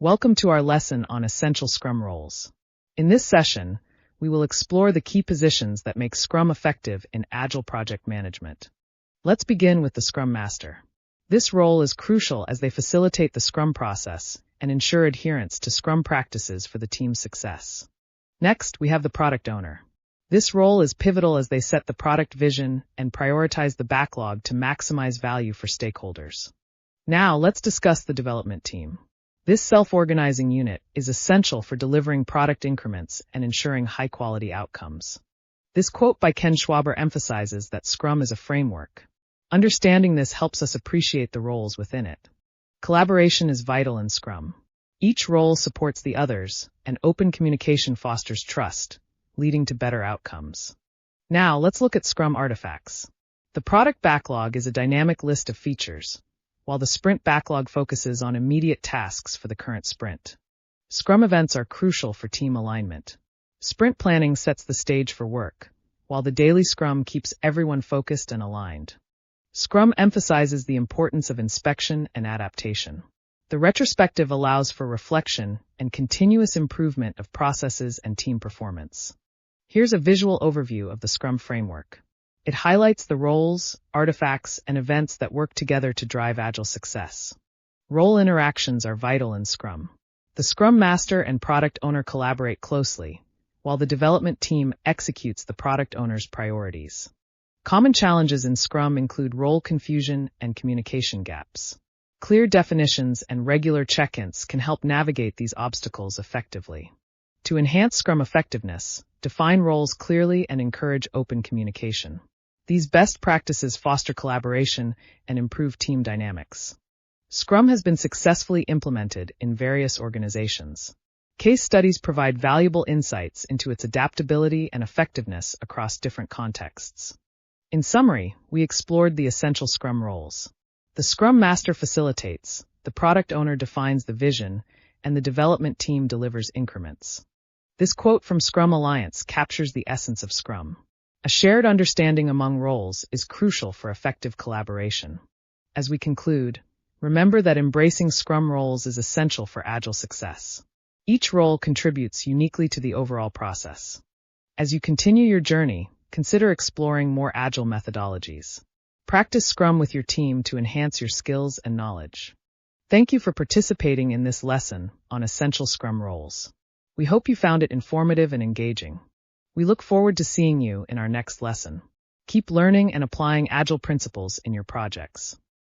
Welcome to our lesson on Essential Scrum Roles. In this session, we will explore the key positions that make Scrum effective in Agile project management. Let's begin with the Scrum Master. This role is crucial as they facilitate the Scrum process and ensure adherence to Scrum practices for the team's success. Next, we have the Product Owner. This role is pivotal as they set the product vision and prioritize the backlog to maximize value for stakeholders. Now, let's discuss the development team. This self-organizing unit is essential for delivering product increments and ensuring high-quality outcomes. This quote by Ken Schwaber emphasizes that Scrum is a framework. Understanding this helps us appreciate the roles within it. Collaboration is vital in Scrum. Each role supports the others, and open communication fosters trust, leading to better outcomes. Now, let's look at Scrum artifacts. The product backlog is a dynamic list of features, while the sprint backlog focuses on immediate tasks for the current sprint. Scrum events are crucial for team alignment. Sprint planning sets the stage for work, while the daily Scrum keeps everyone focused and aligned. Scrum emphasizes the importance of inspection and adaptation. The retrospective allows for reflection and continuous improvement of processes and team performance. Here's a visual overview of the Scrum framework. It highlights the roles, artifacts, and events that work together to drive Agile success. Role interactions are vital in Scrum. The Scrum Master and Product Owner collaborate closely, while the development team executes the Product Owner's priorities. Common challenges in Scrum include role confusion and communication gaps. Clear definitions and regular check-ins can help navigate these obstacles effectively. To enhance Scrum effectiveness, define roles clearly and encourage open communication. These best practices foster collaboration and improve team dynamics. Scrum has been successfully implemented in various organizations. Case studies provide valuable insights into its adaptability and effectiveness across different contexts. In summary, we explored the essential Scrum roles. The Scrum Master facilitates, the Product Owner defines the vision, and the development team delivers increments. This quote from Scrum Alliance captures the essence of Scrum. A shared understanding among roles is crucial for effective collaboration. As we conclude, remember that embracing Scrum roles is essential for Agile success. Each role contributes uniquely to the overall process. As you continue your journey, consider exploring more Agile methodologies. Practice Scrum with your team to enhance your skills and knowledge. Thank you for participating in this lesson on Essential Scrum Roles. We hope you found it informative and engaging. We look forward to seeing you in our next lesson. Keep learning and applying Agile principles in your projects.